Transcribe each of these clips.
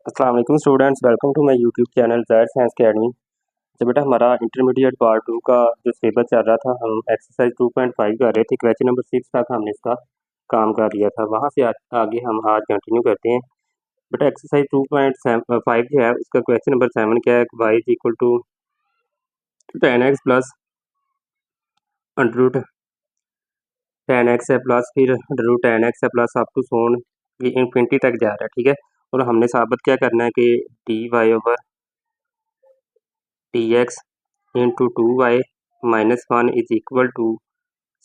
अस्सलाम वालेकुम students, welcome to my YouTube channel Z Science Academy. तो बेटा हमारा इंटरमीडिएट पार्ट 2 का जो सिलेबस चल रहा था, हम एक्सरसाइज 2.5 कर रहे थे। क्वेश्चन नंबर 6 तक हमने इसका काम कर लिया था। वहाँ से आगे हम आज कंटिन्यू करते हैं। बेटा एक्सरसाइज 2.5 जो है उसका क्वेश्चन नंबर 7 क्या है, y is equal to 10x plus under root 10x है प्लस फिर अंडर रूट 10x है प्लस अप टू सोन ये इनफिनिटी तक जा रहा है। ठीक है, और हमने साबित क्या करना है कि dy over dx into 2y minus 1 is equal to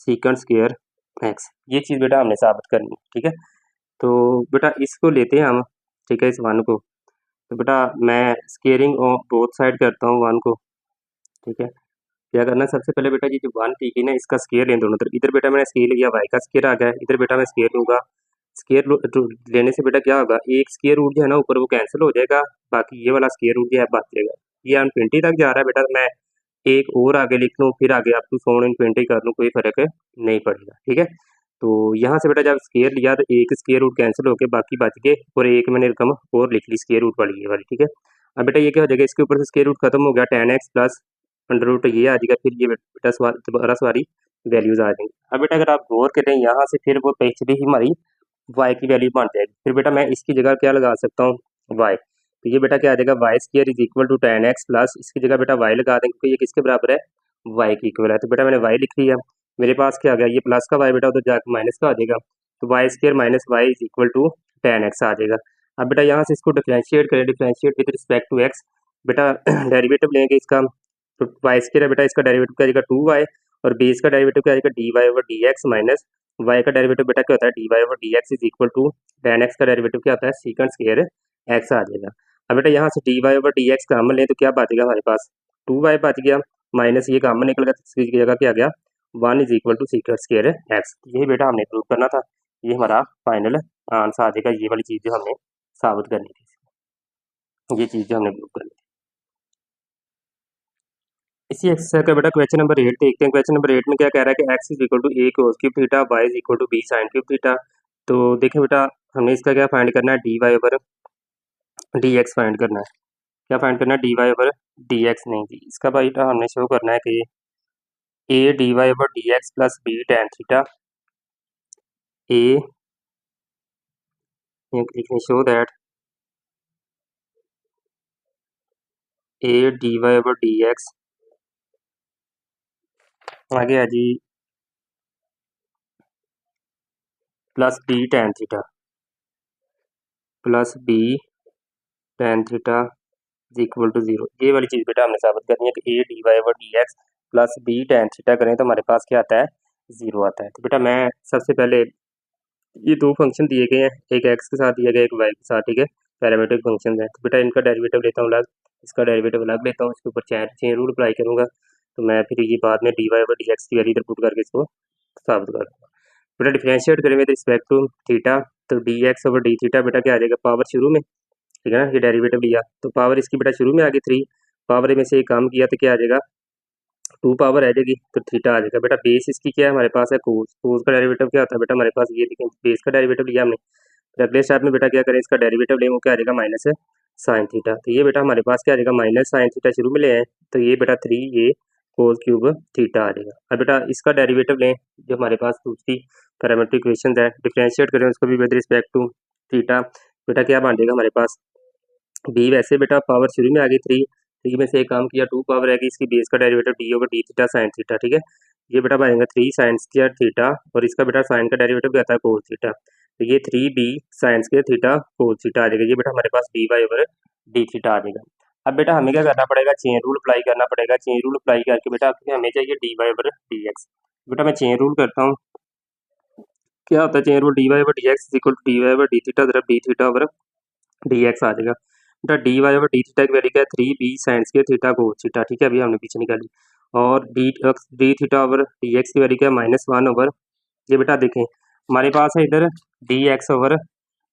secant square x. ये चीज़ बेटा हमने साबित करनी है। ठीक है, तो बेटा इसको लेते हैं हम। ठीक है, इस वन को तो बेटा मैं स्केयरिंग बोथ साइड करता हूँ वन को। ठीक है, क्या करना है, सबसे पहले बेटा ये जो वन ठीक है ना, इसका स्केयर लें दोनों तरफ। इधर बेटा मैंने स्केयर लिया, वाई का स्केयर आ गया, इधर बेटा मैं स्केयर लूँगा। स्केयर लेने से बेटा क्या होगा, एक स्केयर रूट जो है ना ऊपर वो कैंसिल हो जाएगा, बाकी ये वाला स्केयर रूट जो है बच जाएगा। ये इनफिनिटी तक जा रहा है बेटा, मैं एक और आगे लिख लूँ फिर आगे अप टू सोन इनफिनिटी कर लूँ, कोई फर्क नहीं पड़ेगा। ठीक है, तो यहाँ से बेटा जब स्केयर लिया तो एक स्केयर रूट कैंसिल होकर बाकी बच गए और एक मैंने रकम और लिख ली स्केयर रूट वाली ये वाली। ठीक है, अब बेटा ये क्या हो जाएगा, इसके ऊपर से स्केयर रूट खत्म हो गया, 10x प्लस अंडर रूट ये आ जाएगा, फिर ये बेटा दोबारा सारी वैल्यूज आ जाएंगी। अब बेटा अगर आप गौर करें यहाँ से फिर वो पिछली ही हमारी y की वैल्यू बन जाएगी। फिर बेटा मैं इसकी जगह क्या लगा सकता हूँ, y। तो ये बेटा क्या आ जाएगा, y square is equal to 10x plus इसकी जगह बेटा y लगा देंगे क्योंकि ये किसके बराबर है, y की इक्वल है। तो बेटा मैंने y लिख लिया, मेरे पास क्या आ गया, ये प्लस का y बेटा उधर जाकर माइनस का आ जाएगा, तो y square minus y is equal to 10x आ जाएगा। अब बेटा यहाँ से इसको डिफ्रेंशिएट करें, differentiate with respect to x। बेटा डेरिवेटिव लेंगे इसका, तो वाई स्क्वायर है बेटा, इसका डेरिवेटिव क्या आ जाएगा 2y, और बेस का डेरिवेटिव क्या आ जाएगा dy over dx minus y का डेरिवेटिव बेटा क्या होता है dy over dx is equal to 10x का डेरिवेटिव क्या होता है सीकेंड स्क्वायर x आ जाएगा। अब बेटा यहाँ से dy ओवर dx कॉमन लें तो क्या बचेगा हमारे पास, 2y बच गया, माइनस ये कॉमन निकल गया, तो इसकी जगह क्या आ गया 1 is equal to secant square x. यही बेटा हमने प्रूव करना था, ये हमारा फाइनल आंसर आ जाएगा। ये वाली चीज़ जो हमने साबित करनी थी, ये चीज़ जो हमने प्रूव करनी थी। इसी एक्सरसाइज का बेटा क्वेश्चन नंबर 8 देखते हैं। क्वेश्चन नंबर 8 में क्या कह रहा है कि x is equal to a cos cube theta, y is equal to b sine cube theta. तो देखिए बेटा हमने इसका क्या फाइंड करना है, dy ओवर dx फाइंड करना है। क्या फाइंड करना है, dy ओवर dx नहीं जी, इसका बेटा हमने शो करना है कि a dy over dx plus b tan theta, a लिखने show that a dy over dx आगे है जी plus b tan theta, plus b tan theta is equal to 0। ये वाली चीज़ बेटा हमने साबित करनी है कि a dy over dx plus b tan theta करें तो हमारे पास क्या आता है, 0 आता है। तो बेटा मैं सबसे पहले ये दो फंक्शन दिए गए हैं, एक x के साथ दिया गया, एक y के साथ। ठीक है, पैरामीट्रिक फंक्शन है, तो बेटा इनका डेरिवेटिव लेता हूँ अलग, इसका डेरिवेटिव अलग लेता हूँ, इसके ऊपर चेन रूल अप्लाई करूँगा, तो मैं फिर ये बाद में dy ओवर dx की वैल्यू इधर पुट करके इसको साबित कर दूँगा। बेटा डिफरेंशिएट करें विद रिस्पेक्ट टू थीटा, तो dx ओवर d थीटा बेटा क्या आ जाएगा, पावर शुरू में, ठीक है ना, ये डेरिवेटिव लिया तो पावर इसकी बेटा शुरू में आ गई 3, पावर में से एक काम किया तो क्या आ जाएगा 2 पावर आ जाएगी, तो थीटा आ जाएगा। बेटा बेस इसकी क्या है हमारे पास है कोस, कोस का डेरिवेटिव क्या होता है बेटा हमारे पास, ये देखें बेस का डेरिवेटिव लिया हमने। फिर अगले स्टेप में बेटा क्या करें, इसका डेरिवेटिव लें, वो क्या आ जाएगा माइनस साइन थीटा। तो ये बेटा हमारे पास क्या आ जाएगा माइनस साइन थीटा शुरू में ले आए, तो ये बेटा 3 ये कोस क्यूब थीटा आ जाएगा। अब बेटा इसका डेरिवेटिव लें जो हमारे पास दूसरी पैरामीट्रिक इक्वेशन है, डिफरेंशिएट करें उसको भी विद रिस्पेक्ट टू थीटा, बेटा क्या बन जाएगा हमारे पास बी, वैसे बेटा पावर शुरू में आ गई 3 में से एक काम किया 2 पावर आएगी, इसकी बेस का derivative D over d theta sine theta. ठीक है, ये बेटा बनेगा 3 साइन स्क्वायर थीटा, और इसका बेटा साइन का डेरिवेटिव क्या आता है कोस थीटा, तो ये 3b sine square theta cos theta आ जाएगा। ये बेटा हमारे पास d Y over d theta आ जाएगा। अब बेटा हमें क्या करना पड़ेगा, चेन रूल अप्लाई करना पड़ेगा। चेन रूल अप्लाई करके बेटा हमें चाहिए d Y over D x. बेटा मैं चेन रूल करता हूँ, क्या होता है chain rule, d Y over D x equal to d Y over d theta तरफ d theta over D x आ जाएगा। बेटा d Y over d theta की वैल्यू क्या है 3b sine square theta cos theta. ठीक है, अभी हमने पीछे निकाली, और d theta over D x की वैल्यू क्या है -1 ओवर, ये बेटा देखें हमारे पास है इधर D x over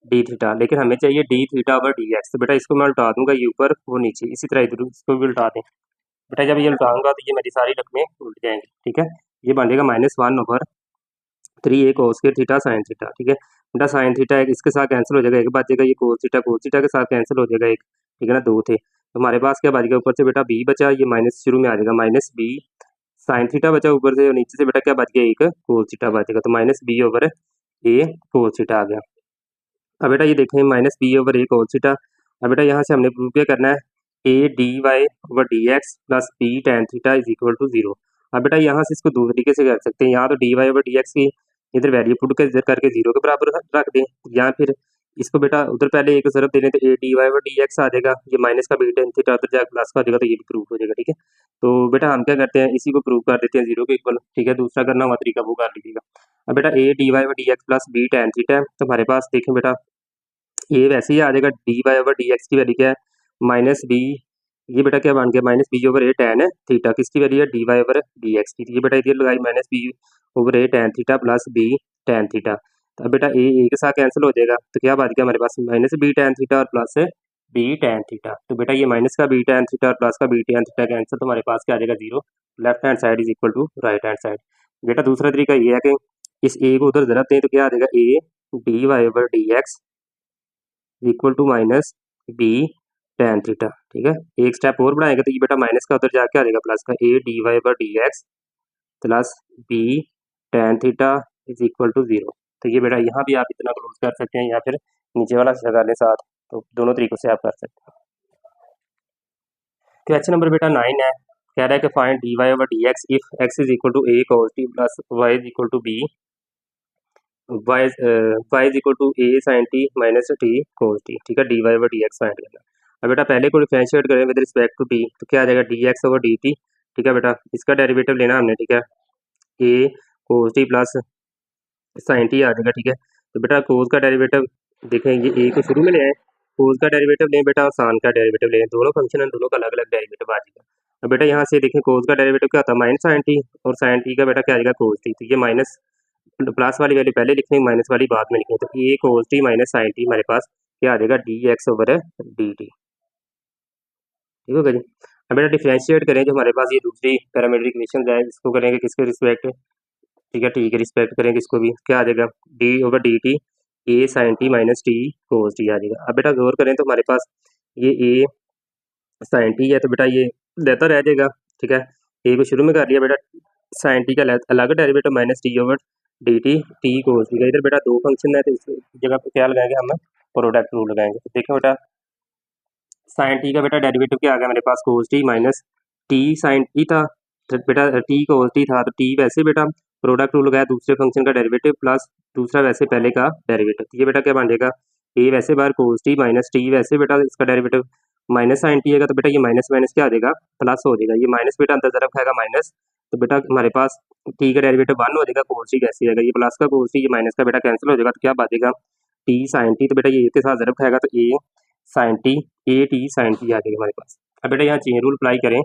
d theta, लेकिन हमें चाहिए D theta over D x. तो बेटा इसको मैं उल्टा दूंगा, ये ऊपर वो नीचे, इसी तरह इधर इसको भी उल्टा दें। बेटा जब ये उल्टाऊंगा तो ये मेरी सारी रकमें उल्ट जाएंगी। ठीक है, ये बन जाएगा -1 over 3a cos square theta sine theta. ठीक है, बेटा साइन थीटा एक इसके साथ कैंसिल हो जाएगा, एक बचेगा ये कोस थीटा के साथ कैंसिल हो जाएगा एक, ठीक है ना, 2 थे। तो हमारे पास क्या बच गया ऊपर से बेटा b बचा, ये माइनस शुरू में आ जाएगा माइनस b साइन थीटा बचा ऊपर से, और नीचे से बेटा क्या बच गया एक कोस थीटा बचेगा, तो minus b over a cos theta आ गया। अब बेटा ये देखें minus b over a cos theta. अब बेटा यहाँ से हमने प्रूव क्या करना है, a d Y over D x plus b tan theta is equal to 0। अब बेटा यहाँ से इसको दूसरे तरीके से कर सकते हैं, यहाँ तो d Y over D x की इधर वैल्यू पुट कर इधर करके 0 के बराबर रख दें, या फिर इसको बेटा उधर पहले एक ज़रूरत दे दें तो a d Y over D x आ जाएगा, ये माइनस का बी टेन थीटा उधर जाकर प्लस का हो जाएगा, तो ये भी प्रूव हो जाएगा, ठीक है। तो बेटा हम क्या करते हैं, इसी को प्रूव कर देते हैं 0 के इक्वल, ठीक है। दूसरा करना हुआ तरीका वो कर लीजिएगा। अब बेटा a d Y over D x plus b tan theta है, तो हमारे पास देखें बेटा ये वैसे ही आ जाएगा, d Y over D x की वैल्यू क्या है माइनस बी, ये बेटा क्या बन गया minus b over a tan है थीटा, किसकी वैल्यू है d Y over D x की, ये बेटा इधर लगाई minus b over a tan theta plus b tan theta. तो अब बेटा ए के साथ कैंसिल हो जाएगा, तो क्या बच गया हमारे पास माइनस बी टेन थीटा और प्लस बी टेन थीटा। तो बेटा ये माइनस का बी टेन थीटा और प्लस का बी टेन थीटा कैंसिल, तो हमारे पास क्या आ जाएगा 0, left hand side is equal to right hand side. बेटा दूसरा तरीका ये है कि इस ए को उधर जरूरत दें, तो क्या आ जाएगा a d Y over D x equal to minus b tan theta, ठीक है। एक स्टेप और बढ़ाएंगे तो ये बेटा माइनस का उधर जाके आ जाएगा प्लस का a d y by d x plus b tan theta is equal to 0। तो ये बेटा यहाँ भी आप इतना क्लोज कर सकते हैं, या फिर नीचे वाला लगा लें साथ, तो दोनों तरीकों से आप कर सकते हैं। क्वेश्चन नंबर बेटा 9 है, कह रहा है कि find d Y over D x if x is equal to a cos t plus y is equal to b y is equal to a sine t minus t cos t, ठीक है। D Y over D x find करना। अब बेटा पहले को differentiate करें with respect to T, तो क्या आ जाएगा D x over d T, ठीक है बेटा। इसका डेरिवेटिव लेना हमने, ठीक है, ए cos t plus sign t आ जाएगा, ठीक है। तो बेटा कोस का डेरिवेटिव देखें, ये ए को शुरू में ले आए, कोस का डेरिवेटिव लें बेटा और साइन का डेरिवेटिव लें, दोनों फंक्शन है, दोनों का अलग अलग डेरिवेटिव आ जाएगा। अब बेटा यहाँ से देखें कोस का डेरिवेटिव क्या होता है माइनस साइन टी, और साइन टी का बेटा क्या आ जाएगा कोस टी, तो ये माइनस प्लस वाली वैल्यू पहले लिखनी, माइनस वाली बाद में लिखनी, तो ए कोस टी माइनस साइन टी हमारे पास क्या आ जाएगा D x over d T, ठीक होगा जी। अब बेटा डिफरेंशिएट करें, जो हमारे पास ये दूसरी पैरामीट्रिक इक्वेशन है, इसको करेंगे किसके रिस्पेक्ट, ठीक है, टी के रिस्पेक्ट करेंगे इसको भी, क्या आ जाएगा d over d t a sine t minus t cos t आ जाएगा। अब बेटा गौर करें तो हमारे पास ये ए साइन टी है, तो बेटा ये लेता रह जाएगा, ठीक है। ए को शुरू में कर लिया बेटा, साइन टी का अलग derivative minus t over d t cos t का, इधर बेटा दो फंक्शन है, तो इस जगह पे क्या लगाएंगे हम प्रोडक्ट रूल लगाएंगे। तो देखो बेटा साइन टी का बेटा डेरिवेटिव क्या आ गया मेरे पास cos t minus t sine t था, तो बेटा टी कोस टी था, तो टी वैसे बेटा प्रोडक्ट रूल लगाया दूसरे फंक्शन का डेरिवेटिव प्लस दूसरा वैसे पहले का डेरिवेटिव, ये बेटा क्या बन जाएगा ए वैसे बार कोस टी माइनस टी वैसे बेटा इसका डेरिवेटिव माइनस साइन टी आएगा, तो बेटा ये माइनस माइनस क्या आ जाएगा प्लस हो जाएगा, ये माइनस बेटा अंदर तरफ खाएगा माइनस, तो बेटा हमारे पास टी का डेरिवेटिव 1 हो जाएगा, कोस टी कैसे आएगा, ये प्लस का कोस टी ये माइनस का बेटा कैंसिल हो जाएगा, तो क्या बचेगा टी साइन टी, तो बेटा ये के साथ जरब खाएगा, तो a sine t a t sine t आ जाएगी हमारे पास। अब बेटा यहाँ चेन रूल अप्लाई करें,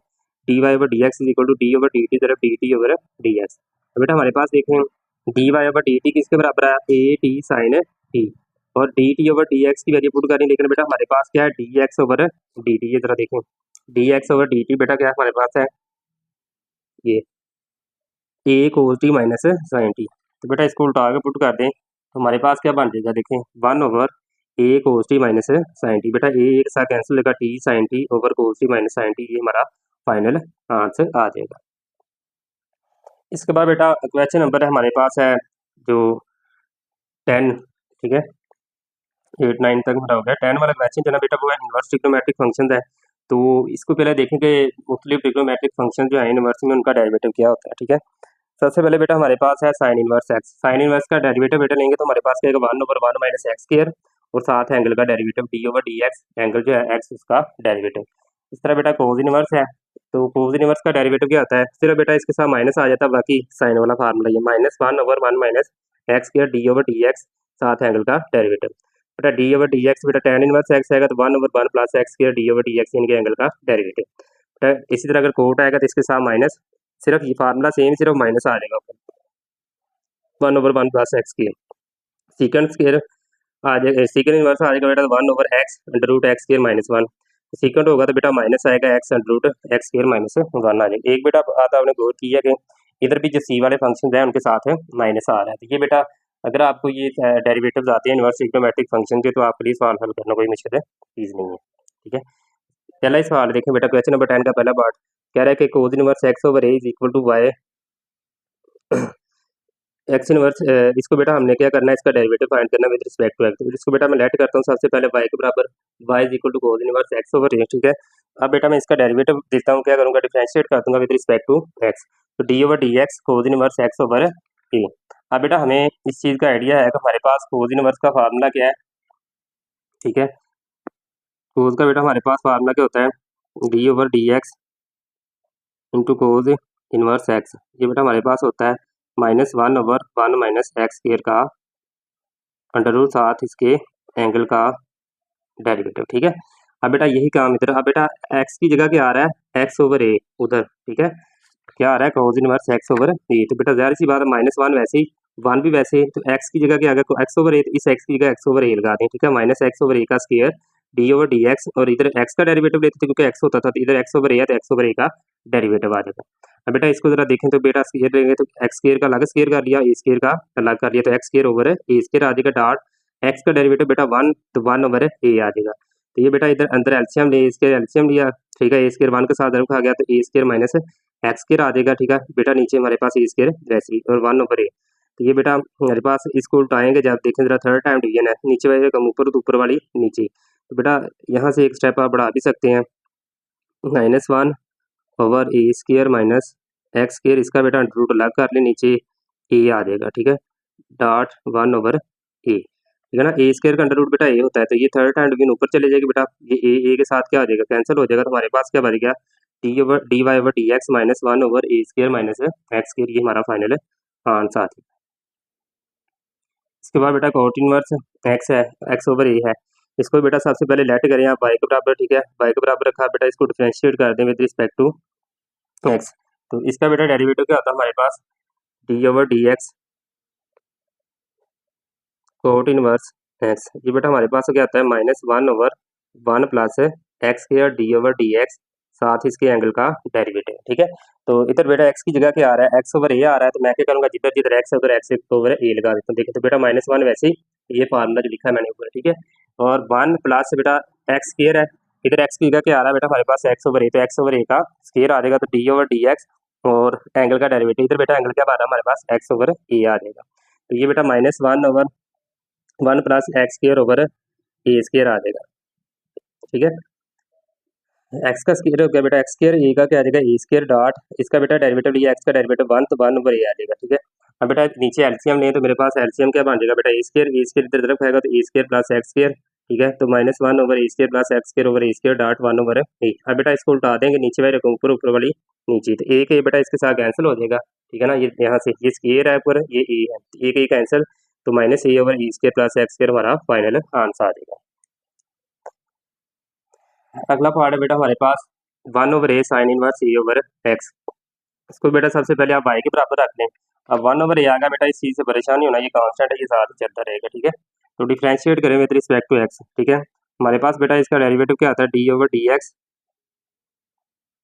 d Y over D x is equal to d over d t तरफ d t over D x. तो बेटा हमारे पास देखें d Y over d t किसके बराबर है ए टी साइन टी, और d t over D x की वैल्यू पुट करें, लेकिन बेटा हमारे पास क्या है D x over d T, ये जरा देखें D x over d T बेटा क्या हमारे पास है ये ए कोस टी माइनस साइन टी, तो बेटा इसको उल्टा के पुट कर दें, तो हमारे पास क्या बन जाएगा देखें 1 over a cos t minus sign T, बेटा ए एक साथ कैंसिल होगा टी साइन टी ओवर कोस टी माइनस साइन टी, ये हमारा फाइनल आंसर आ जाएगा। इसके बाद बेटा क्वेश्चन नंबर हमारे पास है जो 10, ठीक है, 8 9 तक हमारा हो गया। 10 वाला क्वेश्चन जो है बेटा वो है इनवर्स ट्रिग्नोमेट्रिक फंक्शन है। तो इसको पहले देखेंगे मुख्तलिफ ट्रिग्नोमेट्रिक फंक्शन जो है इनवर्स में उनका डेरिवेटिव क्या होता है, ठीक है। सबसे पहले बेटा हमारे पास है sine inverse x, sine inverse का डेरिवेटिव बेटा लेंगे तो हमारे पास क्या 1 ओवर 1 माइनस एक्स स्क्वायर, और साथ एंगल का derivative D over D x, angle जो है एक्स उसका डेरिवेटिव। इस तरह बेटा कोस इनवर्स है, तो कोस इनवर्स का डेरिवेटिव क्या होता है, सिर्फ बेटा इसके साथ माइनस आ जाता है, बाकी साइन वाला फार्मूला ये -1 over 1 minus x square d over D x साथ एंगल का डेरिवेटिव। बेटा डी ओवर डी एक्स बेटा tan इनवर्स एक्स आएगा, तो 1 over 1 plus x square d over D x इनके एंगल का डेरिवेटिव। बेटा इसी तरह अगर कोट आएगा तो इसके साथ माइनस, सिर्फ ये फार्मूला सेम, सिर्फ माइनस आ जाएगा ऊपर 1 over 1 plus x square, secant square आ जाएगा, सीकेंड इनवर्स आ जाएगा बेटा 1 over x under root x square -1, secant होगा तो बेटा माइनस आएगा x under root x square -1 आ जाएगा। एक बेटा आता आपने गौर किया कि इधर भी जो सी वाले फंक्शन है उनके साथ माइनस आ रहा है, तो ये बेटा अगर आपको ये डेरिवेटिव्स आते हैं इनवर्स ट्रिग्नोमेट्रिक फंक्शन के, तो आपके लिए सवाल हल करना कोई मुश्किल चीज़ नहीं है। ठीक है, पहला ही सवाल देखें बेटा, क्वेश्चन नंबर 10 का पहला पार्ट कह रहा है कि cos inverse x over a is equal to y x inverse. इसको बेटा हमने क्या करना है, इसका डेरिवेटिव फाइंड करना विद रिस्पेक्ट टू एक्स। इसको बेटा मैं लेट करता हूँ सबसे पहले वाई के बराबर, y is equal to cos inverse x over a. ठीक है, अब बेटा मैं इसका डेरिवेटिव देता हूँ, क्या करूँगा, डिफरेंशिएट कर दूंगा विद रिस्पेक्ट टू एक्स। तो d over D x cos inverse x over a. अब बेटा हमें इस चीज़ का आइडिया है कि हमारे पास कोज इनवर्स का फार्मूला क्या है। ठीक है, कोज का बेटा हमारे पास फार्मूला क्या होता है, D over D x into कोज इनवर्स एक्स। ये बेटा हमारे पास होता है -1 ओवर 1 माइनस एक्स स्क्वायर का अंडर रूट साथ इसके एंगल का डेरिवेटिव। ठीक है, अब बेटा यही काम इधर, अब बेटा एक्स की जगह क्या आ रहा है, एक्स ओवर ए उधर। ठीक है, क्या आ रहा है, कोज इनवर्स एक्स ओवर ए। तो बेटा ज़ाहिर सी बात है -1 वैसे ही, 1 भी वैसे ही, तो एक्स की जगह क्या आ गया, एक्स ओवर ए, तो इस एक्स की जगह एक्स ओवर ए लगा दें। ठीक है, माइनस एक्स ओवर ए का square d over D x, और इधर एक्स का डेरिवेटिव लेते थे क्योंकि एक्स होता था, तो इधर एक्स ओवर ए है तो एक्स ओवर ए का डेरिवेटिव आ जाएगा। अब बेटा इसको जरा देखें, तो बेटा स्क्वायर लेंगे तो एक्स स्क्वायर का अलग स्क्वायर कर लिया, ए स्क्वायर का अलग कर लिया, तो x square over a square आ जाएगा, डॉट एक्स का डेरिवेटिव बेटा 1, तो 1 ओवर ए आ जाएगा। तो ये बेटा इधर अंदर एलसीएम ले, स्क्वायर एलसीएम लिया। ठीक है, ए स्क्वायर 1 के साथ रखा गया, तो a square minus x square आ जाएगा। ठीक है बेटा, नीचे हमारे पास ए स्क्वायर वैसे ही, और 1 ओवर ए। तो ये बेटा हमारे पास इसको उल्टाएंगे, जब देखें जरा थर्ड टाइम डिवीजन है, नीचे वाले कम ऊपर तो ऊपर वाली नीचे। तो बेटा यहाँ से एक स्टेप आप बढ़ा भी सकते हैं, -1 over a square minus x square, इसका बेटा अंडर रूट अलग कर ले, नीचे ए आ जाएगा। ठीक है, डॉट 1 ओवर ए। ठीक है ना, ए स्क्वायर का अंडर रूट बेटा ए होता है, तो ये थर्ड टाइम डिवीजन ऊपर चले जाएगी बेटा, ये ए के साथ क्या हो जाएगा, कैंसिल हो जाएगा। तो हमारे पास क्या बच गया, d Y over D x -1 over a square minus x square, ये हमारा फाइनल आंसर है। इसके बाद बेटा कोट इनवर्स एक्स है, एक्स ओवर ए है, इसको बेटा सबसे पहले लेट करें आप वाई के बराबर। ठीक है, वाई के बराबर रखा बेटा, इसको डिफरेंशिएट कर दें विद रिस्पेक्ट टू एक्स। तो इसका बेटा डेरिवेटिव क्या होता है हमारे पास, d over D x cot inverse x. ये बेटा हमारे पास क्या आता है, -1 over 1 plus x square d over D x, साथ इसके एंगल का डेरिवेटिव। ठीक है, तो इधर बेटा एक्स की जगह क्या आ रहा है, एक्स ओवर ए आ रहा है, तो मैं क्या करूँगा, जिधर जिधर एक्स है उधर एक्स ओवर ए लगा देता हूँ। देखिए तो बेटा -1 वैसे ही ये फार्मूला जो लिखा है मैंने ऊपर। ठीक है, और 1 प्लस बेटा एक्स स्क्वायर है, इधर एक्स की जगह क्या आ रहा है बेटा हमारे पास, एक्स ओवर ए, तो एक्स ओवर ए का स्क्वायर आ जाएगा, तो डी ओवर डी एक्स और एंगल का डेरिवेटिव, इधर बेटा एंगल क्या आ रहा है हमारे पास, एक्स ओवर ए आ जाएगा। तो ये बेटा -1 over 1 plus x square over a square आ जाएगा। ठीक है, एक्स का स्क्वायर हो गया बेटा, एक्स स्क्वायर, ए का क्या आ जाएगा, ए स्क्वायर डॉट इसका बेटा डेरिवेटिव लिया, एक्स का डेरिवेटिव 1, तो 1 ओवर ए आ जाएगा। ठीक है, अब बेटा नीचे एलसीएम लें, तो मेरे पास एलसीएम क्या बन जाएगा बेटा, ए स्क्वायर इधर तरफ आएगा, तो a square plus x square. ठीक है, तो -1 over a square plus x square over a square dot 1 over a. अब बेटा इसको उल्टा देंगे, नीचे वाले को ऊपर, ऊपर वाली नीचे, तो ए के बेटा इसके साथ कैंसिल हो जाएगा। ठीक है ना, ये यहाँ से ये स्क्वायर है ऊपर, ये ए है, ए के कैंसिल, तो -a over a square plus x square हमारा फाइनल आंसर आ जाएगा। अगला पार्ट है बेटा हमारे पास 1 ओवर ए साइन इनवर्स ए ओवर एक्स। इसको बेटा सबसे पहले आप वाई के बराबर रख लें। अब 1 ओवर ए आ गया बेटा, इस चीज़ से परेशान नहीं होना, ये कांस्टेंट है, ये साथ चलता रहेगा। ठीक है, तो डिफरेंशिएट करें विद रिस्पेक्ट टू एक्स। ठीक है, हमारे पास बेटा इसका डेरिवेटिव क्या आता है, D over D x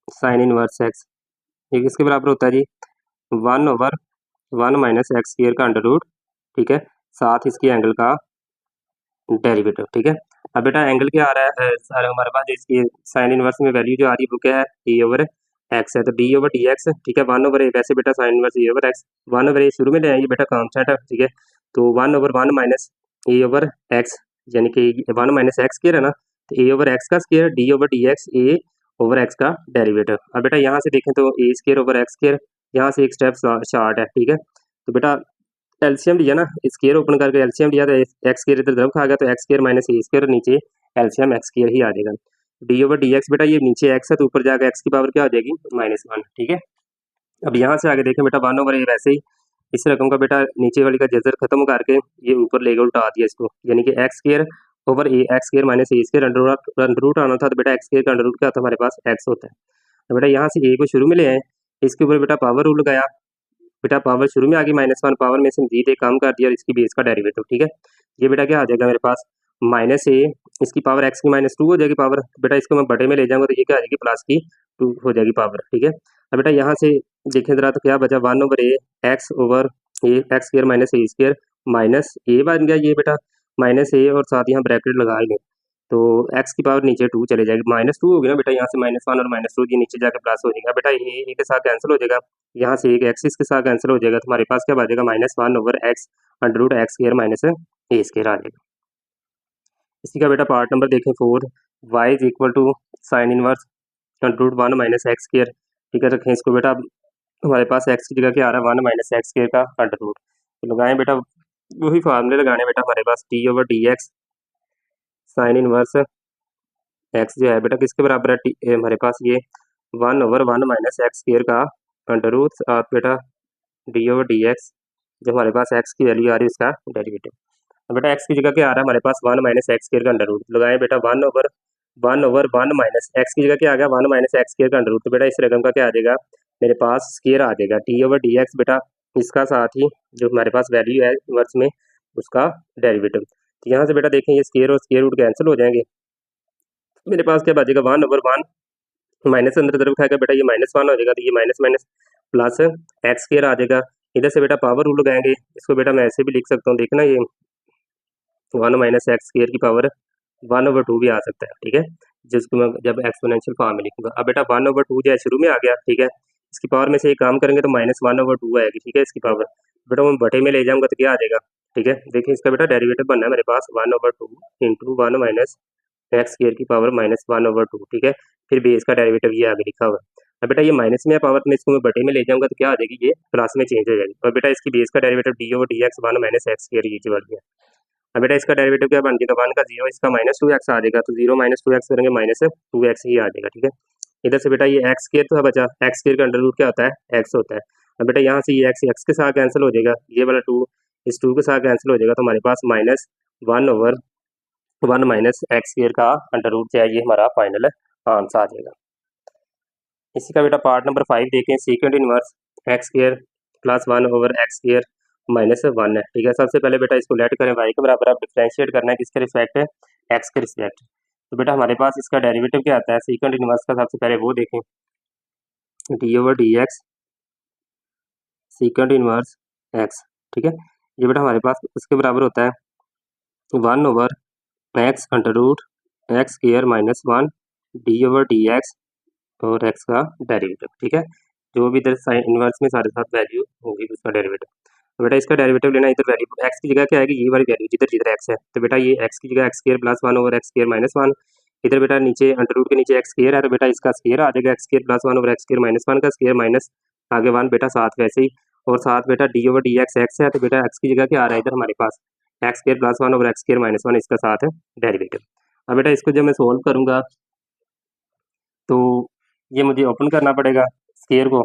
sine inverse x, ये किसके बराबर होता है जी, 1 ओवर 1 माइनस एक्स स्क्वायर का अंडर रूट। ठीक है, साथ इसके एंगल का डेरिवेटिव। ठीक है, अब बेटा एंगल क्या आ रहा है, हमारे पास इसकी साइन इनवर्स में वैल्यू जो आ रही है वो क्या है, ए ओवर एक्स है, तो डी ओवर डी एक्स। ठीक है, 1 ओवर ए, वैसे बेटा साइन इनवर्स ए ओवर एक्स, 1 ओवर ए शुरू में ले आएंगे बेटा, कांस्टेंट है। ठीक है, तो 1 over 1 minus a over x, यानी कि 1 माइनस एक्स स्क्वायर है ना, तो ए ओवर एक्स का square d over D x, a over x का डेरिवेटिव। अब बेटा यहाँ से देखें तो a square over x square, यहाँ से एक स्टेप शार्ट है। ठीक है, तो बेटा एलसीएम लिया ना, स्क्वायर ओपन करके एलसीएम लिया, तो एक्स स्क्वायर इधर तरफ आ गया, तो एक्स स्क्वायर माइनस ए स्क्वायर, नीचे एलसीएम एक्स स्क्वायर ही आ जाएगा। डी ओवर डी एक्स बेटा, ये नीचे एक्स है तो ऊपर जाकर एक्स की पावर क्या आ जाएगी, -1। ठीक है, अब यहाँ से आगे देखें बेटा 1 ओवर ए, वैसे ही इस रकम का बेटा नीचे वाली का जजर खत्म करके ये ऊपर लेकर उल्टा दिया इसको, यानी कि एक्स स्क्वायर ओवर ए एक्स स्क्वायर माइनस ए स्क्वायर अंडर रूट आना था, तो बेटा एक्स स्क्वायर का अंडर रूट क्या होता है हमारे पास, एक्स होता है। तो बेटा यहाँ से ए को शुरू में ले आए, इसके ऊपर बेटा पावर रूल लगाया, बेटा पावर शुरू में आ गई -1, पावर में से मजीद एक काम कर दिया और इसकी बेस का डेरिवेटिव। ठीक है, ये बेटा क्या आ जाएगा मेरे पास, -a, इसकी पावर x की -2 हो जाएगी पावर, बेटा इसको मैं बटे में ले जाऊंगा, तो ये क्या आ जाएगी, +2 हो जाएगी पावर। ठीक है, अब बेटा यहाँ से देखें जरा, तो क्या बचा, 1 ओवर ए एक्स ओवर ए एक्स स्क्वायर माइनस ए स्क्वायर माइनस ए बन गया ये बेटा, माइनस ए और साथ यहाँ ब्रैकेट लगा लें तो एक्स की पावर नीचे 2 चले जाएगी, -2 होगी ना बेटा, यहाँ से -1 और -2 ये नीचे जाके प्लस हो जाएगा बेटा, ये के साथ कैंसिल हो जाएगा, यहाँ से एक एक्स इसके साथ कैंसिल हो जाएगा, तो हमारे पास क्या बचेगा -1/x √x² माइनस ए स्क्वायर आ जाएगा। इसी का बेटा पार्ट नंबर देखें 4, y is equal to sine inverse √1 - x square, ठीक है, रखें इसको बेटा, हमारे पास x की जगह क्या आ रहा है 1 - x स्क्वायर का अंडर रूट, तो लगाएं बेटा, वही फार्मूले लगाने बेटा, हमारे पास d/dx साइन इनवर्स x जो है बेटा किसके बराबर है, हमारे पास ये 1/1 - x स्क्वायर का अंडर रूट बेटा d/dx, जो हमारे पास x की वैल्यू आ रही है इसका डेरिवेटिव। अब बेटा x की जगह क्या आ रहा है हमारे पास 1 - x स्क्वायर का अंडर रूट, लगाएं बेटा 1/1 माइनस x की जगह क्या आ गया 1 - x स्क्वायर का अंडर रूट, तो बेटा इस रकम का क्या आ जाएगा मेरे पास स्क्वायर आ जाएगा d/dx बेटा, इसका साथ ही जो हमारे पास वैल्यू है इनवर्स में उसका डेरिवेटिव। तो यहाँ से बेटा देखें ये स्क्वायर और स्क्वायर रूट कैंसिल हो जाएंगे, मेरे पास क्या बचेगा 1/1 माइनस अंदर तरफ खाएगा बेटा, ये -1 हो जाएगा, तो ये minus minus plus x square आ जाएगा, इधर से बेटा पावर रूल लगाएंगे, इसको बेटा मैं ऐसे भी लिख सकता हूँ, देखना ये 1 - x स्क्वायर की पावर 1/2 भी आ सकता है, ठीक है, जिसको मैं जब एक्सपोनेंशियल फॉर्म में लिखूंगा। अब बेटा 1/2 जो है शुरू में आ गया, ठीक है, इसकी पावर में से एक काम करेंगे तो -1/2 आएगी, ठीक है, इसकी पावर बेटा मैं बटे में ले जाऊंगा तो क्या आ जाएगा, ठीक है, देखिए इसका बेटा डेरिवेटिव बनना है मेरे पास 1/2 इंटू 1 - x स्क्वायर की पावर -1/2, ठीक है, फिर बेस का डेरिवेटिव ये आगे लिखा हुआ है। अब बेटा ये माइनस में है पावर में, इसको मैं बटे में ले जाऊंगा तो क्या आ जाएगी, ये प्लस में चेंज हो जाएगी, और बेटा इसकी बेस का डेरिवेटिव d/dx 1 - x स्क्वायर ये वाली है। अब बेटा इसका डेरिवेटिव क्या बन जाएगा 1 का 0, इसका -2x आ जाएगा, तो 0 - 2x करेंगे -2x ही आ जाएगा, ठीक है। इधर से बेटा ये x स्क्वायर तो बचा, x स्क्वायर का अंडर रूट क्या होता है x होता है। अब बेटा यहाँ से ये x के साथ कैंसिल हो जाएगा, ये वाला 2 इस 2 के साथ कैंसिल हो जाएगा, तो हमारे पास -1/1 - x स्क्वायर का अंडर रूट जो है ये हमारा फाइनल आंसर आ जाएगा। इसी का बेटा पार्ट नंबर 5 देखें, second inverse x square plus 1/x square -1 है, ठीक है। सबसे पहले बेटा इसको लेट करें y के बराबर, आप डिफरेंशिएट करना है किसके रिस्पेक्ट है x के रिस्पेक्ट, तो बेटा हमारे पास इसका डेरिवेटिव क्या आता है सेकंड इनवर्स का, सबसे पहले वो देखें d/dx सेकंड इनवर्स x, ठीक है, ये बेटा हमारे पास इसके बराबर होता है 1/x under root x square -1 d/dx और x का डेरिवेटिव, ठीक है, जो भी इधर साइन इनवर्स में सारे साथ वैल्यू होगी उसका डेरिवेटिव। तो बेटा इसका डेरिवेटिव लेना, इधर वैल्यू x की जगह क्या आएगी ये वाली वैल्यू जिधर जिधर x है, तो बेटा ये x की जगह x square plus 1/x square -1, इधर बेटा नीचे अंडर रूट के नीचे x स्क्वायर है, तो बेटा इसका स्क्वायर आ जाएगा x square plus 1/x square -1 का स्क्वायर माइनस आगे 1 बेटा साथ वैसे ही, और साथ बेटा d/dx x है, तो बेटा x की जगह क्या आ रहा है इधर हमारे पास x square plus 1/x square -1 इसका साथ है डेरिवेटिव। अब बेटा इसको जब मैं सोल्व करूंगा तो ये मुझे ओपन करना पड़ेगा स्क्वायर को,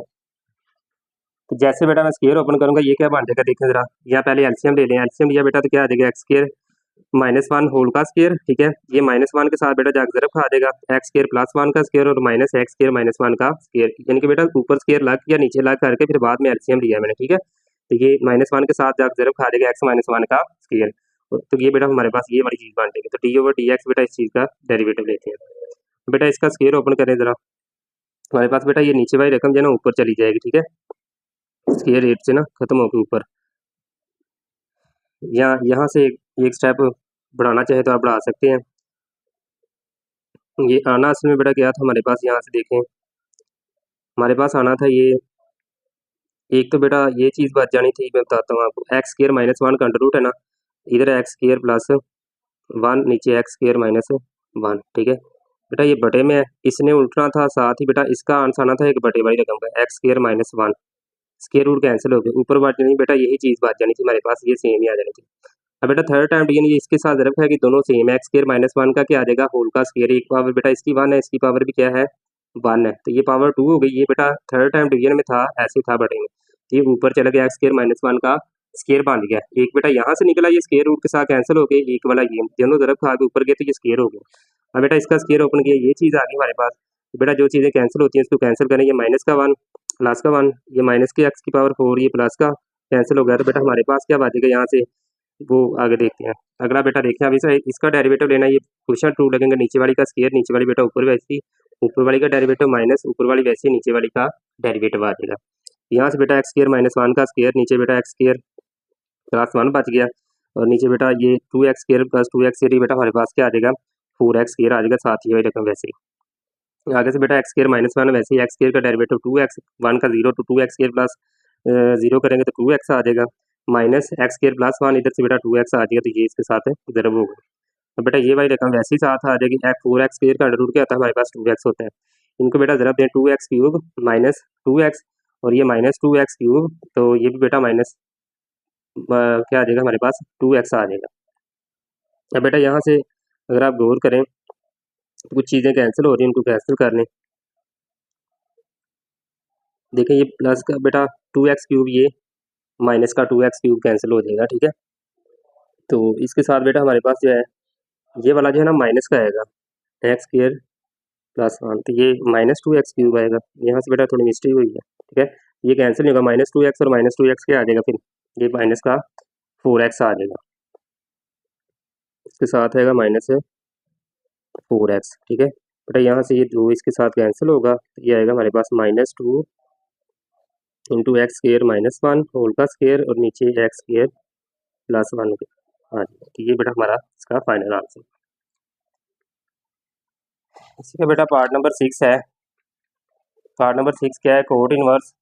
तो जैसे बेटा मैं स्क्वायर ओपन करूंगा ये क्या बन जाएगा देखें जरा, यहाँ पहले एलसीएम ले लें, एलसीएम लिया बेटा तो क्या आ जाएगा x स्क्वायर -1 होल का स्क्वायर, ठीक है, ये -1 के साथ बेटा जाकर ज़रब खा देगा x स्क्वायर प्लस 1 का स्क्वायर और -x स्क्वायर -1 का स्क्वायर, यानी कि बेटा ऊपर स्क्वायर लग या नीचे लग करके फिर बाद में एलसीएम लिया मैंने, ठीक है, तो ये -1 के साथ जाकर ज़रब खा देगा x -1 का स्क्वायर, तो ये बेटा हमारे पास ये वाली चीज़ बन जाएगी, तो d/dx बेटा इस चीज़ का डेरिवेटिव लेते हैं। बेटा इसका स्क्वायर ओपन करें जरा, हमारे पास बेटा ये नीचे वाली रकम जो है ना ऊपर चली जाएगी, ठीक है, स्क्वायर 8 से ना खत्म होकर ऊपर, यहाँ से एक स्टेप बढ़ाना चाहे तो आप बढ़ा सकते हैं। ये आना असल में बेटा क्या था हमारे पास, यहाँ से देखें हमारे पास आना था ये, एक तो बेटा ये चीज़ बच जानी थी, मैं बताता हूँ आपको, x स्क्वायर -1 का अंडर रूट है ना, इधर x स्क्वायर प्लस 1 नीचे x स्क्वायर -1, ठीक है, बेटा ये बटे में है, इसने उल्टना था, साथ ही बेटा इसका आंसर आना था एक बटे वाली रकम का x square -1, square root cancel हो गया, ऊपर बच नहीं बेटा यही चीज़ बच जानी थी हमारे पास, ये सेम ही आ जानी थी। अब बेटा थर्ड टाइम डिवीजन ये इसके साथ ज़रब है कि दोनों सेम है, x स्क्वायर -1 का क्या आ जाएगा होल का स्क्वायर, एक पावर बेटा इसकी 1 है, इसकी पावर भी क्या है 1 है, तो ये पावर 2 हो गई, ये बेटा थर्ड टाइम डिवीजन में था ऐसे था बटे में, ये ऊपर चला गया x स्क्वायर -1 का स्क्वायर बन गया, एक बेटा यहाँ से निकला ये स्क्वायर रूट के साथ कैंसिल हो गए, एक वाला ये दोनों ज़रब खा के ऊपर गए तो ये स्क्वायर हो गया। अब बेटा इसका स्क्वायर ओपन किया, ये चीज़ आ गई हमारे पास, बेटा जो चीज़ें कैंसिल होती हैं इसको कैंसिल करें, ये माइनस का 1 प्लस का 1, ये माइनस के x की पावर 4, ये प्लस का कैंसिल हो गया, तो बेटा हमारे पास क्या बचेगा यहाँ से, वो आगे देखते हैं। अगला बेटा देखें, अभी से इसका डेरिवेटिव लेना, ये क्वेश्चन ट्रू लगेंगे, नीचे वाली का स्क्वायर नीचे वाली बेटा ऊपर वैसी, ऊपर वाली का डेरिवेटिव माइनस ऊपर वाली वैसे नीचे वाली का डेरिवेटिव आ जाएगा। यहाँ से बेटा x स्क्वायर -1 का स्क्वायर नीचे बेटा x स्क्वायर प्लस 1 बच गया, और नीचे बेटा ये 2x square plus 2x square, बेटा हमारे पास क्या आ जाएगा 4x स्क्वायर आ जाएगा, साथ ही वही रकम वैसे ही आगे से बेटा x स्क्वायर माइनस 1, वैसे ही x स्क्वायर का डेरिवेटिव 2x, 1 का 0 तो 2x स्क्वायर प्लस 0 करेंगे तो 2x आ जाएगा, माइनस x स्क्वायर प्लस 1, इधर से बेटा 2x आ जाएगा, तो ये इसके साथ ज़रब होगा। तो बेटा ये वाली रकम वैसे ही साथ आ जाएगी, 4x स्क्वायर का अंडर रूट क्या होता है हमारे पास 2x होता है, इनको बेटा ज़रब दें 2x क्यूब माइनस 2x, और ये माइनस 2x क्यूब, तो ये भी बेटा माइनस क्या आ जाएगा हमारे पास 2x आ जाएगा। अब बेटा यहाँ से अगर आप गौर करें तो कुछ चीज़ें कैंसिल हो रही हैं, इनको कैंसिल कर लें। देखें ये प्लस का बेटा 2x क्यूब, ये माइनस का 2x क्यूब कैंसिल हो जाएगा, ठीक है। तो इसके साथ बेटा हमारे पास जो है ये वाला जो है ना माइनस का आएगा, एक्स स्क्वायर प्लस 1, तो ये माइनस 2x क्यूब आएगा, यहाँ से बेटा थोड़ी मिस्टेक हुई है, ठीक है। ये कैंसिल नहीं होगा, माइनस 2x और माइनस 2x क्या आ जाएगा, फिर ये माइनस का 4x आ जाएगा, इसके साथ आएगा माइनस 4x, ठीक है। बेटा यहाँ से ये 2 इसके साथ कैंसिल होगा, तो ये आएगा हमारे पास minus 2 into x square minus 1 whole का स्क्र, और नीचे एक्स स्क्र प्लस 1 हाँ जी, तो ये बेटा हमारा इसका फाइनल आंसर। इसी का बेटा पार्ट नंबर 6 है। पार्ट नंबर 6 क्या है, coat inverse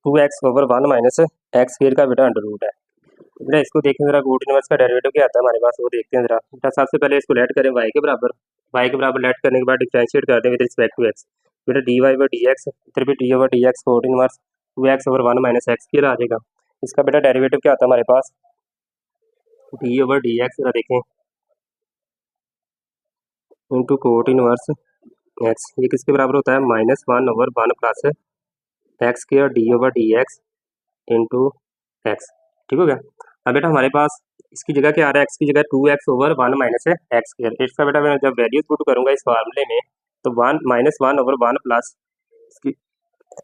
2x over 1 minus x square का बेटा अंडर रूट है। बेटा इसको देखें जरा, कोट इनवर्स का डेरिवेटिव क्या आता है हमारे पास, वो देखते हैं जरा। बेटा सबसे पहले इसको लेट करें y के बराबर लेट करने के बाद डिफरेंशिएट कर दें विद रिस्पेक्ट टू x। बेटा dy बाई डी एक्स, इधर भी d over D x cot inverse 2x over 1 minus x square आ जाएगा। इसका बेटा डेरिवेटिव क्या आता है हमारे पास, डी ओवर डी एक्स जरा देखें इंटू कोट इनवर्स एक्स, ये किसके बराबर होता है -1 over 1 plus x square D over D x into x, ठीक हो गया। अब बेटा हमारे पास इसकी जगह क्या आ रहा है, एक्स की जगह 2x over 1 minus x square. इसका बेटा मैं जब वैल्यूज पुट करूंगा इस फार्मूले में तो 1 ओवर 1 प्लस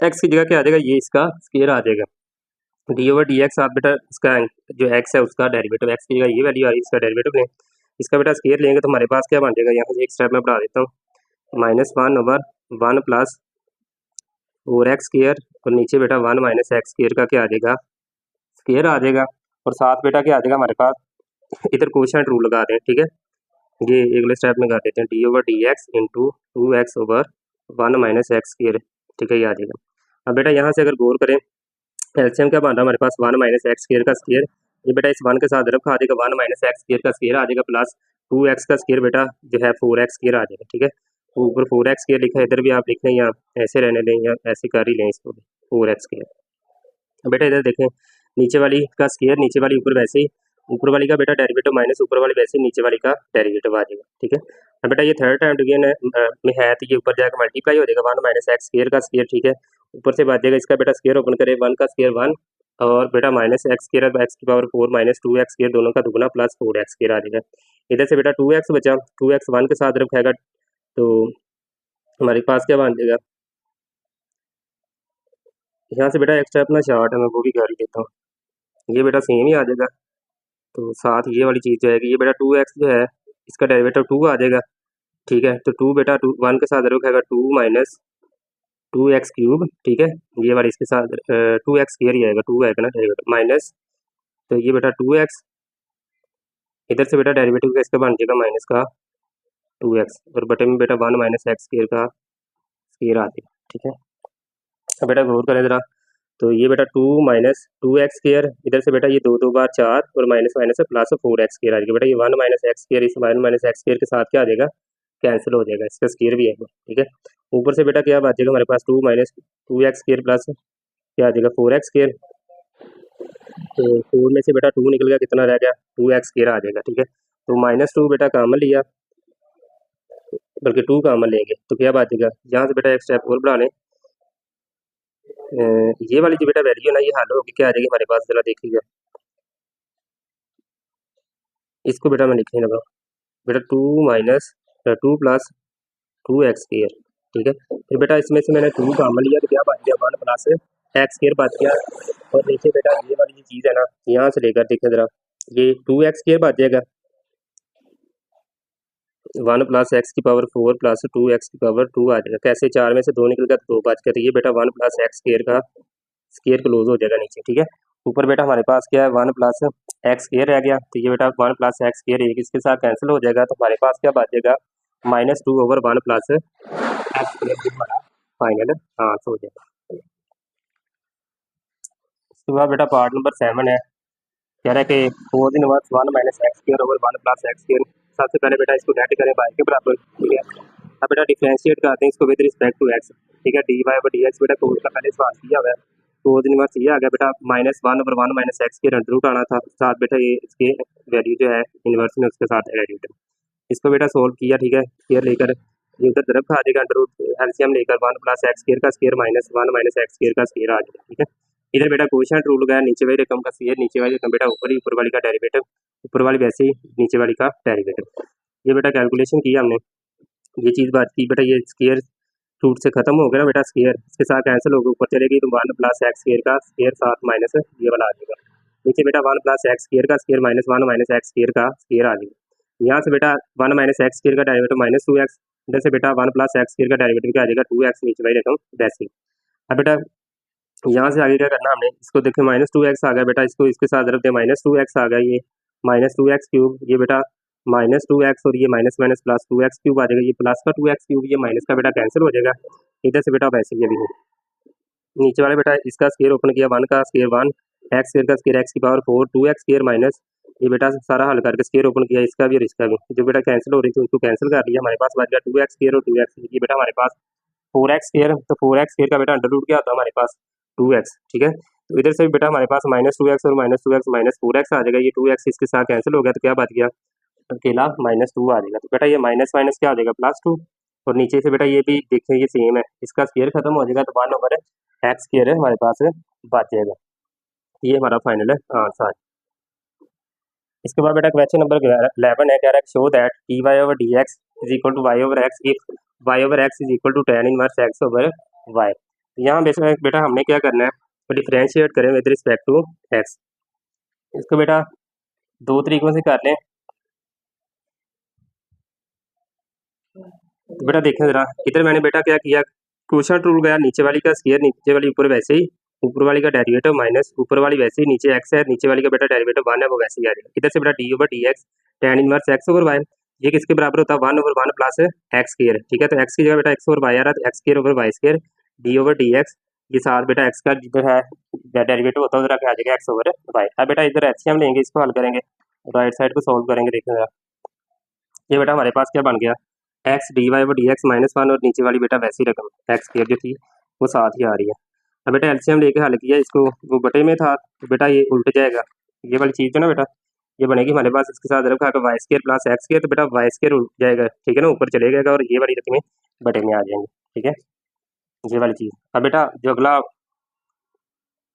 एक्स की जगह क्या आ जाएगा, ये इसका स्क्र आ जाएगा, डी ओवर डी एक्स। आप बेटा इसका जो एक्स है उसका डेरिवेटिव, एक्स की जगह ये वैल्यू आ रही है, इसका डेरिवेटिव लें, इसका बेटा स्क्र लेंगे तो हमारे पास क्या बन जाएगा, यहाँ से एक स्टेप में बढ़ा देता हूँ, -1 ओवर 1 प्लस 4x स्क्र, और नीचे बेटा 1 माइनस एक्स स्क्र का क्या आ जाएगा स्क्र आ जाएगा, और साथ बेटा क्या आ जाएगा हमारे पास इधर कोशेंट रूल लगा दें, ठीक है। ये अगले स्टेप में कर देते हैं, D over D x into 2x over 1 minus x square, ठीक है, ये आ जाएगा। अब बेटा यहाँ से अगर गौर करें एलसीएम क्या बन रहा है हमारे पास 1 माइनस एक्स स्क्र का स्क्र, ये बेटा इस 1 के साथ रखा आ जाएगा, 1 माइनस एक्स स्क्र का स्क्र आ जाएगा, प्लस 2x का स्क्र बेटा जो है 4x स्क्र आ जाएगा, ठीक है। ऊपर 4x स्क्र लिखा है, इधर भी आप लिख लें या ऐसे रहने दें या ऐसे कर ही लें इसको भी 4x स्क्र। बेटा इधर देखें नीचे वाली का स्क्र नीचे वाली ऊपर वैसे ही, ऊपर वाली का बेटा डेरिवेटिव माइनस ऊपर वाली वैसे ही नीचे वाली का डेरिवेटिव आ जाएगा, ठीक है। अब बेटा ये थर्ड टाइम डिवीजन में है तो ये ऊपर जाकर मल्टीप्लाई हो जाएगा 1 माइनस एक्स स्क्र का स्क्र, ठीक है। ऊपर से बच जाएगा इसका बेटा स्क्र ओपन करे 1 का स्क्र 1, और बेटा माइनस एक्स स्क्र एक्स की पावर 4 माइनस 2x स्क्र दोनों का दुगना प्लस 4x स्क्र आ जाएगा। इधर से बेटा 2x बचा, 2x 1 के साथ रखेगा तो हमारे पास क्या बन जाएगा, यहाँ से बेटा एक्स्ट्रा अपना चार्ट है मैं वो भी कर ही देता हूँ, ये बेटा सेम ही आ जाएगा, तो साथ ये वाली चीज़ जो है ये बेटा 2x जो है इसका डेरिवेटिव 2 आ जाएगा, ठीक है। तो 2 बेटा 1 के साथ रखेगा 2 माइनस 2x क्यूब, ठीक है, ये वाली इसके साथ 2x स्क्र ही आएगा, 2 आएगा ना डेरिवेटिव माइनस, तो ये बेटा 2x, इधर से बेटा डेरिवेटिव का इसका बन जाएगा माइनस का 2x, और बटे में बेटा 1 माइनस एक्स स्क्र का स्क्र आ जाएगा, ठीक है। अब बेटा गौर करें जरा, तो ये बेटा 2 माइनस 2x स्क्र, इधर से बेटा ये 2 बार 4 और माइनस माइनस से प्लस 4x स्क्र आ जाएगा, बेटा ये 1 माइनस एक्स स्क्र इस 1 माइनस एक्स स्क्र के साथ क्या आ जाएगा कैंसिल हो जाएगा, इसका स्क्र भी आएगा, ठीक है। ऊपर से बेटा क्या बच जाएगा हमारे पास 2 माइनस 2x स्क्र प्लस क्या आ जाएगा 4x स्क्र, तो 4 में से बेटा 2 निकल गया, कितना रह गया 2x स्क्र आ जाएगा, ठीक है। तो -2 बेटा कॉमन लिया, बल्कि 2 कॉमन लेंगे तो क्या बच जाएगा, यहाँ से बेटा एक स्टेप और बढ़ा लें, ये वाली जो बेटा वैल्यू है ना ये हल होगी क्या आ जाएगी हमारे पास, जरा देखिएगा इसको बेटा मैं लिखने लगा, बेटा 2 माइनस 2 प्लस 2x स्क्र, ठीक है। फिर बेटा इसमें से मैंने 2 कॉमन लिया तो क्या बच गया 1 प्लस एक्स स्क्र बच गया, और नीचे बेटा ये वाली जो चीज़ है ना यहाँ से लेकर देखें जरा, ये 2x स्क्र बच जाएगा, 1 प्लस एक्स की पावर 4 प्लस 2x की पावर 2 आ जाएगा, कैसे 4 में से 2 निकल गया तो 2 बच गया, तो ये बेटा 1 प्लस एक्स स्क्र का स्केयर क्लोज हो जाएगा नीचे, ठीक है। ऊपर बेटा हमारे पास क्या है 1 प्लस एक्स स्केयर रह गया, तो ये बेटा 1 प्लस एक्स स्केयर एक इसके साथ कैंसिल हो जाएगा, तो हमारे पास क्या बचेगा -2/1 प्लस एक्स स्केयर हमारा फाइनल आंसर हो जाएगा। इसके बाद बेटा पार्ट नंबर 7 है, कह रहा है कि cos inverse 1 minus x square over 1 plus x square. सबसे पहले बेटा इसको नेट करें y के बराबर, ठीक है। अब बेटा डिफरेंशिएट करते हैं इसको विद रिस्पेक्ट टू x, ठीक है। dy/dx बेटा cos का पहले सवाल किया हुआ है, cos इनवर्स ये आ गया बेटा -1/1 minus x square under root आना था, साथ बेटा ये इसके वैल्यू जो है इनवर्स में उसके साथ एडिटिव, इसको बेटा सोल्व किया, ठीक है। स्केयर लेकर ये उधर तरफ खा देगा अंडर रूट, एलसीएम लेकर 1 प्लस एक्स स्केयर का स्केयर -1 माइनस एक्स स्केयर का स्केयर आ जाएगा, ठीक है। इधर बेटा कोएफिशिएंट रूल गया, नीचे वाली रकम का स्केयर, नीचे वाली रकम बेटा ऊपर ही, ऊपर वाली का डेरिवेटिव, ऊपर वाली वैसे ही नीचे वाली का डेरिवेटिव। ये बेटा कैलकुलेशन किया हमने, ये चीज़ बात की बेटा, ये स्केयर रूट से खत्म हो गया ना बेटा, स्केयर इसके साथ कैंसिल हो गया, ऊपर चलेगी तो 1 प्लस एक्स स्केयर का स्केयर साथ माइनस ये वाला आ जाएगा, नीचे बेटा 1 प्लस एक्स स्केयर का स्केयर -1 माइनस एक्स स्केयर का स्केयर आ जाएगा। यहाँ से बेटा 1 माइनस एक्स स्केयर का डेरिवेटिव -2x, इधर से बेटा 1 प्लस एक्स स्केयर का डेरिवेटिव क्या आ जाएगा 2x, नीचे वाली रकम वैसे ही। अब बेटा यहाँ से आगे क्या करना हमने, इसको देखें -2x आ गया बेटा, इसको इसके साथ ज़रूरत है -2x आ गया, ये -2x क्यूब, ये बेटा -2x और ये minus minus plus 2x cube आ जाएगा, ये प्लस का 2x क्यूब, ये माइनस का बेटा कैंसिल हो जाएगा, इधर से बेटा वैसे ये भी है। नीचे वाले बेटा इसका स्केयर ओपन किया 1 का स्केयर 1, एक्स स्केयर का स्केयर x की पावर 4, 2x स्केयर माइनस ये बेटा सारा हल करके स्केयर ओपन किया, इसका भी और इसका भी, जो बेटा कैंसिल हो रही थी उसको कैंसिल कर लिया, हमारे पास बच गया 2x स्केयर और 2x, ये बेटा हमारे पास 4x स्केयर, तो 4x स्केयर का बेटा अंडर रूट क्या होता है हमारे पास 2x, ठीक है। तो इधर से भी बेटा हमारे पास -2x और -2x -4x आ जाएगा, ये 2x इसके साथ कैंसिल हो गया, तो क्या बच गया अकेला -2 आ जाएगा, तो बेटा ये माइनस माइनस क्या आ जाएगा +2, और नीचे से बेटा ये भी देखिए ये सेम है, इसका स्केयर खत्म हो जाएगा, तो 1/x स्केयर है हमारे पास बच जाएगा, ये हमारा फाइनल है आंसर। इसके बाद बेटा क्वेश्चन नंबर 11 है, कह रहा है show that dy/dx is equal to y/x if y/x is equal to tan inverse x/y। यहाँ बेटा हमने क्या करना है, तो डिफरेंशिएट करें विद रिस्पेक्ट टू x। इसको बेटा दो तरीकों से कर लें, तो बेटा देखें जरा, इधर मैंने बेटा क्या किया, क्वोशंट रूल गया, नीचे वाली का स्केयर नीचे वाली ऊपर वैसे ही, ऊपर वाली का डेरिवेटिव माइनस ऊपर वाली वैसे ही, नीचे x है, नीचे वाली का बेटा डेरिवेटिव 1 है, वो वैसे ही आ जाएगा। इधर से बेटा d/dx tan इनवर्स x/y, ये किसके बराबर होता है 1/1 प्लस एक्स स्केयर, ठीक है। तो x की जगह बेटा x/y आ रहा है, तो x square over y square d/dx, ये साथ बेटा x का जिधर है डेरिवेटिव होता है उधर आ जाएगा x/y। अब बेटा इधर एचसीएम लेंगे, इसको हल करेंगे, राइट साइड को सॉल्व करेंगे, देखें जरा, ये बेटा हमारे पास क्या बन गया x dy/dx -1, और नीचे वाली बेटा वैसी रकम x स्केयर जो थी वो साथ ही आ रही है। अब बेटा एलसीएम लेके हल किया इसको, वो बटे में था, तो बेटा ये उल्ट जाएगा, ये वाली चीज़ है ना बेटा, ये बनेगी हमारे पास, इसके साथ रखा y square plus x square, तो बेटा वाई स्केयर उल्ट जाएगा, ठीक है ना, ऊपर चले जाएगा, और ये वाली रकमें बटे में आ जाएंगी, ठीक है, ये वाली चीज़। अब बेटा जो अगला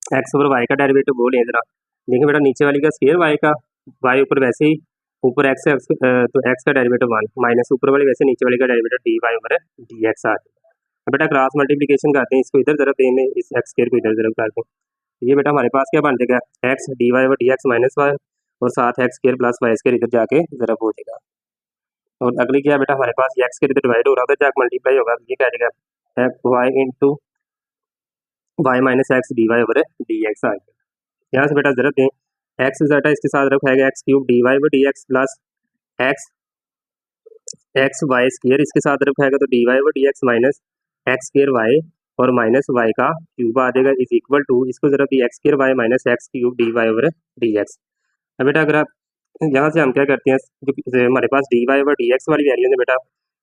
एक्स ओवर वाई का डेरिवेटिव वो लें जरा, देखिए बेटा नीचे वाली का स्केयर वाई का, वाई ऊपर वैसे ही, ऊपर एक्स है, तो एक्स का डेरिवेटिव 1 माइनस ऊपर वाली वैसे नीचे वाली का derivative d Y over D x आ जाएगा। अब बेटा क्रॉस मल्टीप्लिकेशन करते हैं, इसको इधर तरफ देंगे, इस एक्स स्केयर को इधर तरफ करते हैं, ये बेटा हमारे पास क्या बन जाएगा x d Y over D x -1, और साथ x square plus y square इधर जाके ज़रब हो जाएगा, और अगली क्या बेटा हमारे पास एक्स स्केयर इधर डिवाइड हो रहा है, उधर जाकर मल्टीप्लाई होगा, ये क्या आ जाएगा y into y minus x d Y over D x आ जाएगा। यहाँ से बेटा ज़रूरत दें एक्स बेटा इसके साथ रखेगा x cube d y d x plus x x y square, इसके साथ रखेगा तो d y d x minus x square y और माइनस वाई का क्यूब आ जाएगा, इज इक्वल टू, इसको ज़रा भी x square y minus x cube d Y over D x. अब बेटा अगर आप यहाँ से हम क्या करते हैं, जो हमारे पास d Y over D x वाली वैल्यू है बेटा,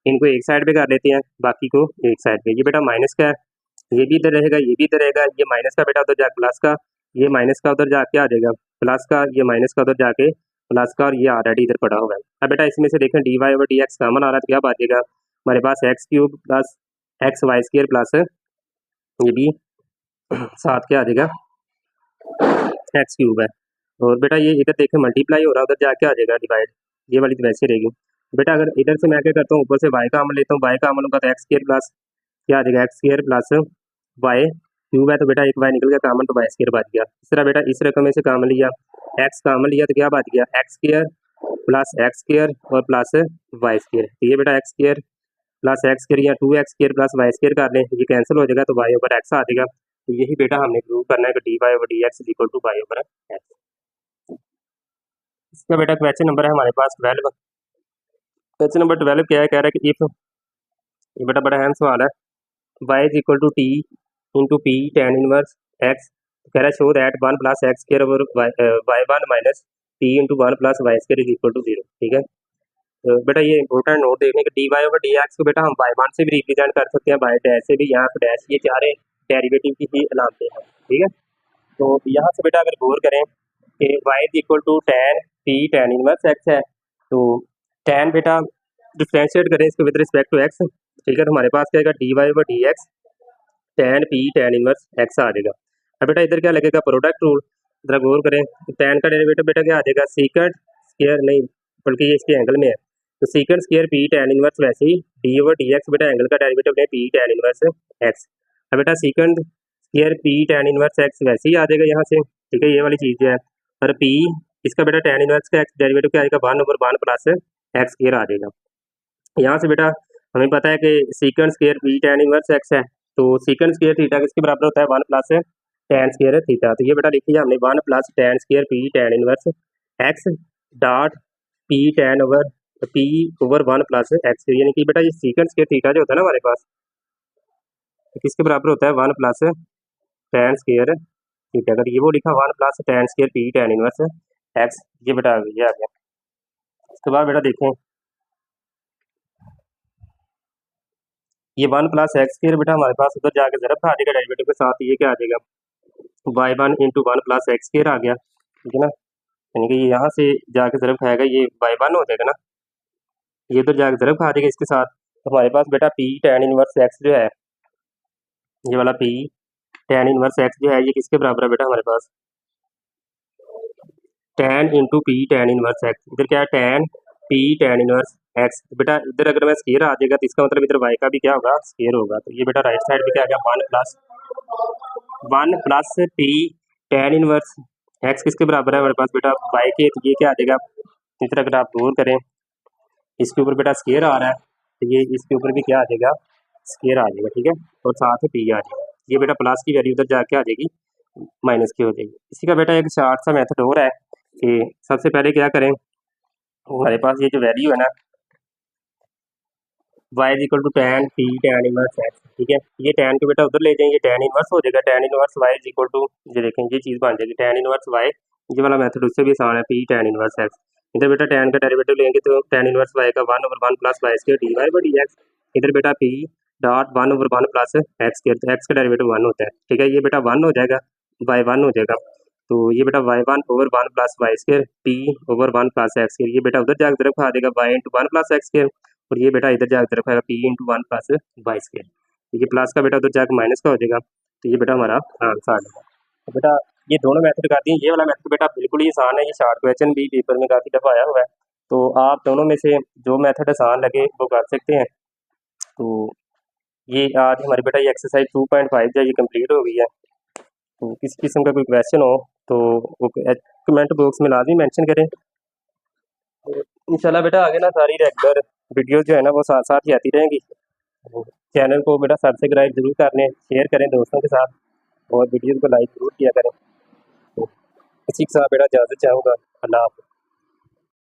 इनको एक साइड पे कर लेते हैं, बाकी को एक साइड पे, ये बेटा माइनस का है, ये भी इधर रहेगा, ये भी इधर रहेगा, ये माइनस का बेटा उधर जाके प्लस का, ये माइनस का उधर जाके आ जाएगा प्लस का, ये माइनस का उधर जाके प्लस का, और ये ऑलरेडी इधर पड़ा हुआ है। अब बेटा इसमें से देखें d Y over D x common आ रहा है, तो क्या बचेगा हमारे पास x cube plus x y square plus ये भी साथ क्या आ जाएगा एक्स क्यूब है, और बेटा ये इधर देखें मल्टीप्लाई हो रहा है, उधर जाके आ जाएगा डिवाइड, ये वाली तो वैसे रहेगी। बेटा अगर इधर से मैं क्या करता हूँ, ऊपर से वाई का अमल लेता हूँ, वाई का अमल होगा तो एक्स स्केयर प्लस क्या आ जाएगा x square plus y cube है, तो बेटा एक वाई निकल गया कामन, तो वाई स्केयर बच गया। इस तरह बेटा इस रकम में से कामन लिया, एक्स कामन लिया, तो क्या बच गया x square plus x square और प्लस वाई स्केयर, तो ये बेटा x square plus x square या 2x square plus y square कर लें, ये कैंसिल हो जाएगा, तो वाई ओवर एक्स आ जाएगा, तो यही बेटा हमने प्रूव करना है कि d Y over D x equal to y over x. इसका बेटा क्वेश्चन नंबर है हमारे पास 12। क्वेश्चन नंबर 12 क्या है, कह रहा है कि इफ, ये बेटा बड़ा अहम सवाल है, y is equal to t into P tan inverse x, कह रहा है show that one plus x square over y one minus t into one plus y square is equal to zero. ठीक है, तो बेटा ये इंपॉर्टेंट नोट देखने के d Y over D x को बेटा हम वाई वन से भी रिप्रेजेंट कर सकते हैं, वाई डैश से भी, यहाँ पे डैश, ये चारे डेरिवेटिव की ही अलामतें हैं। ठीक है, तो यहाँ से बेटा अगर गौर करें कि y is equal to tan P tan inverse x है, तो टेन बेटा डिफ्रेंशिएट करें इसको विद रिस्पेक्ट टू एक्स। ठीक है, तो हमारे पास क्या आएगा, D Y over D X tan P tan inverse X आ जाएगा। अब बेटा इधर क्या लगेगा, प्रोडक्ट रूल, जरा गौर करें, तो टेन का डेरिवेटिव बेटा क्या आ जाएगा, सीकेंड स्क्वायर नहीं, बल्कि ये इसके एंगल में है, तो secant square P tan inverse, वैसे ही डी ओवर डी एक्स बेटा एंगल का डेरिवेटिव है पी टेन इनवर्स एक्स। अब बेटा सीकेंड square P tan inverse x वैसे ही आ जाएगा यहाँ से। ठीक है, ये वाली चीज़ है, और पी इसका बेटा टेन इनवर्स का एक्स डेरिवेटिव क्या आएगा, one over one plus x square आ जाएगा। यहाँ से बेटा हमें पता है कि secant square P tan inverse x है, तो सीकेंड स्क्वायर थीटा किसके बराबर होता है, one plus tan square theta. तो ये बेटा लिखिए हमने one plus tan square P tan inverse X dot P tan over P over one plus X, यानी कि बेटा ये सीकेंड स्क्वायर थीटा जो होता है ना हमारे पास, किसके बराबर होता है, one plus tan square theta. अगर ये वो लिखा one plus tan square P tan inverse x, ये बेटा ये आ गया। उसके बाद बेटा देखें, ये वन प्लस एक्स स्क्वायर बेटा हमारे पास उधर जाके ज़रब खा देगा डेरिवेटिव के साथ, ये क्या आ जाएगा, Y one into one plus x square आ गया। ठीक है ना, यानी कि ये यहाँ से जाके ज़रब खाएगा, ये वाई वन हो जाएगा ना, ये उधर जाके ज़रब खा देगा इसके साथ। तो हमारे पास बेटा पी टेन इनवर्स एक्स जो है, ये वाला पी टेन इनवर्स एक्स जो है, ये किसके बराबर है बेटा हमारे पास, tan into P tan inverse X. इधर क्या है, tan P tan inverse X, बेटा इधर अगर मैं स्क्वायर आ जाएगा तो इसका मतलब इधर वाई का भी क्या होगा, स्क्वायर होगा। तो ये बेटा राइट साइड पे क्या आ गया, one plus P tan inverse x किसके बराबर है हमारे पास बेटा, वाई के, तो ये क्या आ जाएगा, इधर अगर आप गौर करें इसके ऊपर बेटा स्क्वायर आ रहा है, तो ये इसके ऊपर भी क्या आ जाएगा, स्क्वायर आ जाएगा। ठीक है, और साथ में पी आ जाएगा, ये बेटा प्लस की वैल्यू उधर जाके आ जाएगी माइनस की हो जाएगी। इसी का बेटा एक शार्ट सा मेथड और है कि सबसे पहले क्या करें, हमारे पास ये जो वैल्यू है ना, y is equal to tan P tan inverse x. ठीक है, ये टेन को बेटा उधर ले जाएंगे, टेन इनवर्स हो जाएगा, tan inverse y is equal to, ये देखें ये चीज़ बन जाएगी टेन इनवर्स वाई, ये वाला मेथड उससे भी आसान है, पी टेन इनवर्स एक्स। इधर बेटा टेन का डेरिवेटिव लेंगे तो टेन इनवर्स वाई का one over one plus y square d y by d x. इधर बेटा p dot one over one plus x square, तो एक्स का डेरिवेटिव वन होता है। ठीक है, ये बेटा वन हो जाएगा, वाई वन हो जाएगा, तो ये बेटा y one over one plus y square p over one plus x square, ये बेटा उधर जाकर तरफ खा देगा y into one plus x square, और ये बेटा इधर जाकर तरफ आएगा p into one plus y square, तो ये प्लस का बेटा उधर जाकर माइनस का हो जाएगा, तो ये बेटा हमारा आंसर आ जाएगा। तो बेटा ये दोनों मेथड कर दिए, ये वाला मेथड बेटा बिल्कुल ही आसान है, ये शॉर्ट क्वेश्चन भी पेपर में काफ़ी दफ़ा आया हुआ है, तो आप दोनों में से जो मेथड आसान लगे वो कर सकते हैं। तो ये आज हमारी बेटा ये एक्सरसाइज 2.5 जो ये कंप्लीट हो गई है। तो किसी किस्म का कोई क्वेश्चन हो तो वो कमेंट बॉक्स में लाजमी मेंशन करें। तो इंशाल्लाह बेटा आगे ना सारी रेगुलर वीडियोस जो है ना वो साथ साथ ही आती रहेंगी। तो चैनल को बेटा सब्सक्राइब जरूर कर लें, शेयर करें दोस्तों के साथ, और वीडियोस को लाइक जरूर किया करें। तो इसी के साथ बेटा इजाज़त चाहूँगा, अल्लाह हाफ़िज़।